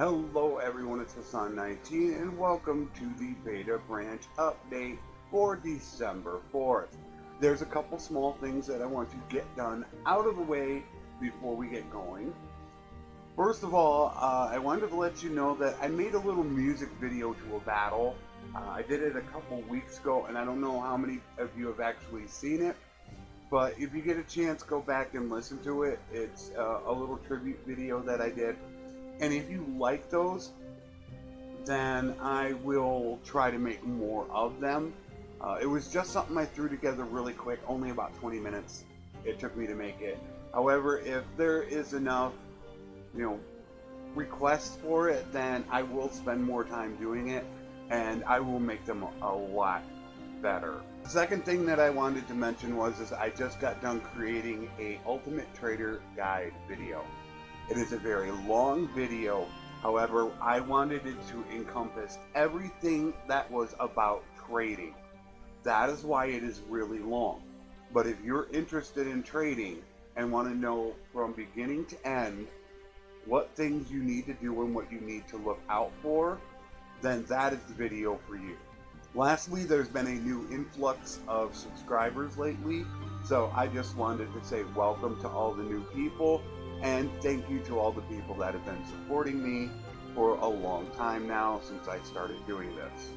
Hello everyone, it's Flesson19 and welcome to the beta branch update for December 4th. There's a couple small things that I want to get done out of the way before we get going. First of all, I wanted to let you know that I made a little music video to a battle. I did it a couple weeks ago and I don't know how many of you have actually seen it. But if you get a chance, go back and listen to it. It's a little tribute video that I did. And if you like those, then I will try to make more of them. It was just something I threw together really quick, only about 20 minutes it took me to make it. However, if there is enough, requests for it, then I will spend more time doing it, and I will make them a lot better. The second thing that I wanted to mention was I just got done creating a Ultimate Trader Guide video. It is a very long video, however, I wanted it to encompass everything that was about trading. That is why it is really long. But if you're interested in trading and want to know from beginning to end what things you need to do and what you need to look out for, then that is the video for you. Lastly, there's been a new influx of subscribers lately, so I just wanted to say welcome to all the new people, and thank you to all the people that have been supporting me for a long time now since I started doing this.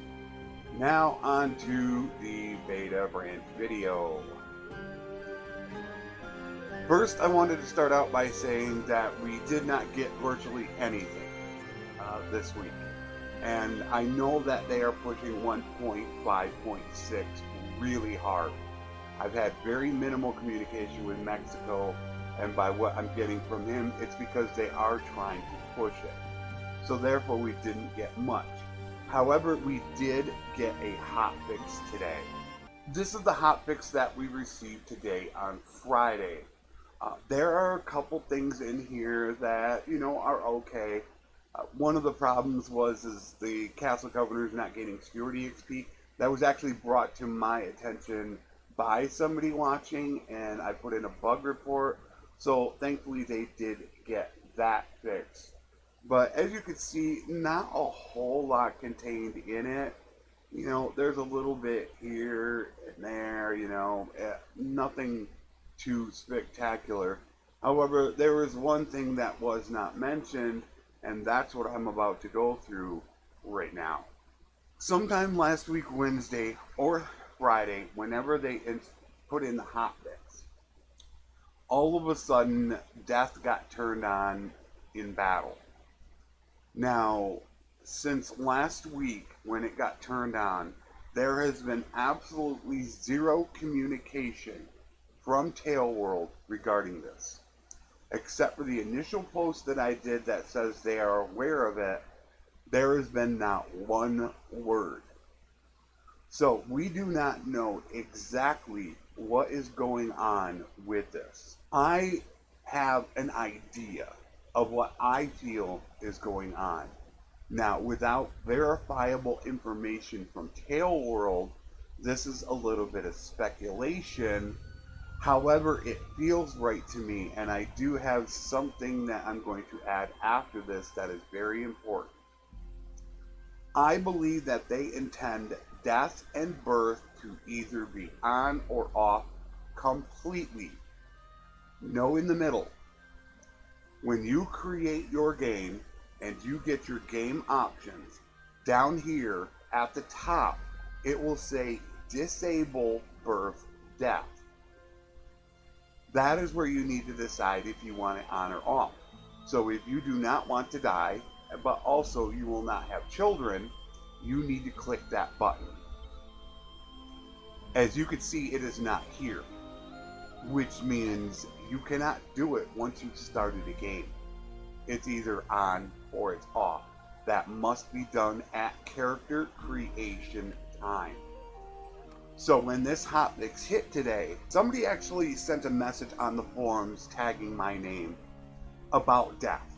Now on to the beta branch video. First, I wanted to start out by saying that we did not get virtually anything this week. And I know that they are pushing 1.5.6 really hard. I've had very minimal communication with Mexico, and by what I'm getting from him, it's because they are trying to push it. So therefore we didn't get much. However, we did get a hotfix today. This is the hotfix that we received today on Friday. There are a couple things in here that, are okay. One of the problems is the Castle Governors not getting security XP. That was actually brought to my attention by somebody watching, and I put in a bug report. So thankfully they did get that fixed. But as you can see, not a whole lot contained in it. There's a little bit here and there, nothing too spectacular. However, there was one thing that was not mentioned, and that's what I'm about to go through right now. Sometime last week, Wednesday or Friday, whenever they put in the hotfix, all of a sudden, death got turned on in battle. Now, since last week, when it got turned on, there has been absolutely zero communication from Tail World regarding this. Except for the initial post that I did that says they are aware of it, there has been not one word. So we do not know exactly what is going on with this. I have an idea of what I feel is going on. Now, without verifiable information from Tail World, this is a little bit of speculation. However, it feels right to me, and I do have something that I'm going to add after this that is very important. I believe that they intend death and birth to either be on or off completely. No in the middle. When you create your game and you get your game options, down here at the top, it will say disable birth death. That is where you need to decide if you want it on or off. So if you do not want to die, but also you will not have children, you need to click that button. As you can see, it is not here, which means you cannot do it once you've started a game. It's either on or it's off. That must be done at character creation time. So when this hotfix hit today, somebody actually sent a message on the forums tagging my name about death.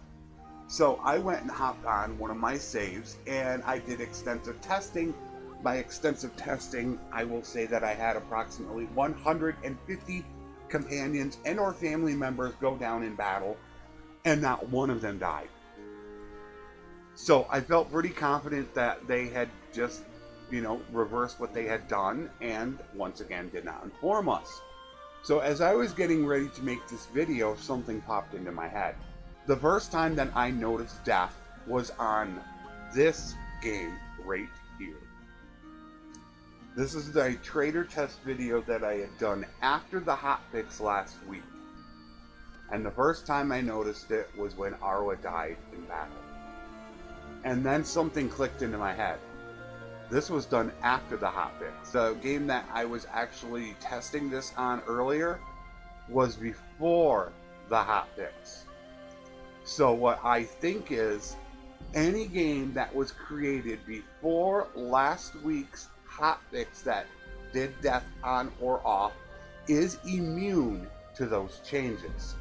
So I went and hopped on one of my saves and I did extensive testing. By extensive testing, I will say that I had approximately 150 companions and or family members go down in battle, and not one of them died. So I felt pretty confident that they had just, reversed what they had done and once again did not inform us. So as I was getting ready to make this video, something popped into my head. The first time that I noticed death was on this game right here. This is the trader test video that I had done after the hotfix last week. And the first time I noticed it was when Arwa died in battle. And then something clicked into my head. This was done after the hotfix. The game that I was actually testing this on earlier was before the hotfix. So what I think is, any game that was created before last week's hotfix that did death on or off is immune to those changes.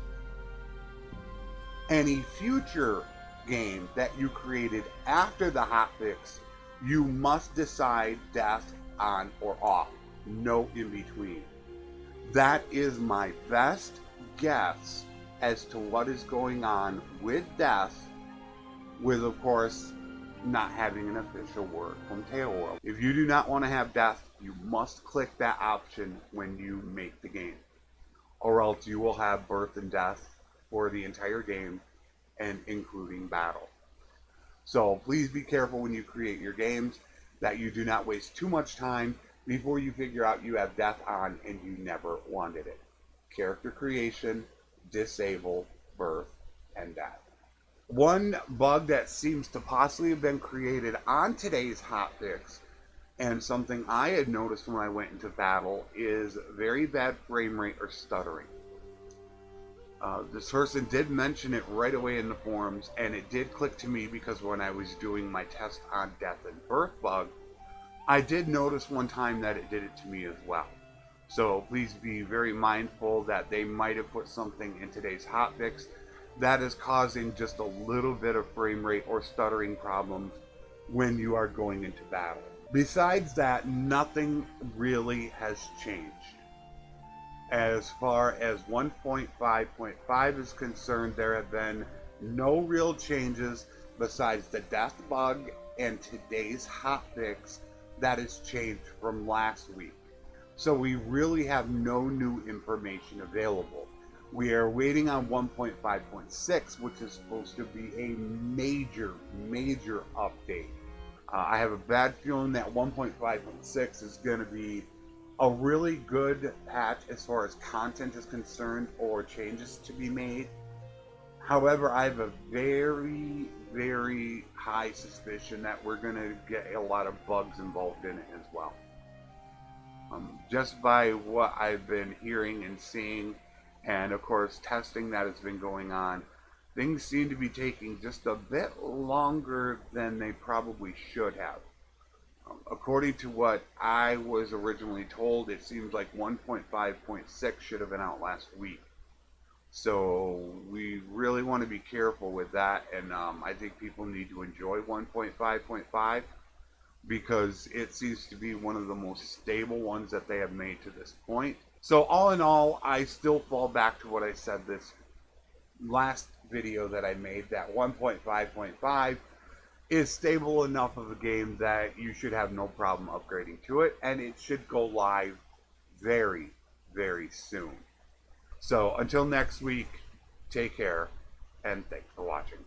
Any future game that you created after the hotfix, you must decide death on or off. No in between. That is my best guess as to what is going on with death, with of course not having an official word from Tale World. If you do not want to have death, you must click that option when you make the game, or else you will have birth and death for the entire game and including battle. So please be careful when you create your games that you do not waste too much time before you figure out you have death on and you never wanted it. Character creation, disable, birth, and death. One bug that seems to possibly have been created on today's hotfix, and something I had noticed when I went into battle, is very bad frame rate or stuttering. This person did mention it right away in the forums, and it did click to me because when I was doing my test on death and birth bug, I did notice one time that it did it to me as well. So please be very mindful that they might have put something in today's hotfix that is causing just a little bit of frame rate or stuttering problems when you are going into battle. Besides that, nothing really has changed. As far as 1.5.5 is concerned, there have been no real changes besides the death bug and today's hotfix that has changed from last week. So we really have no new information available. We are waiting on 1.5.6, which is supposed to be a major update. I have a bad feeling that 1.5.6 is going to be a really good patch as far as content is concerned or changes to be made. However, I have a very high suspicion that we're going to get a lot of bugs involved in it as well. Just by what I've been hearing and seeing, and of course testing that has been going on, things seem to be taking just a bit longer than they probably should have. According to what I was originally told, it seems like 1.5.6 should have been out last week. So we really want to be careful with that, and I think people need to enjoy 1.5.5 because it seems to be one of the most stable ones that they have made to this point. So all in all, I still fall back to what I said this last video that I made, that 1.5.5 is stable enough of a game that you should have no problem upgrading to it, and it should go live very soon. So until next week, take care, and thanks for watching.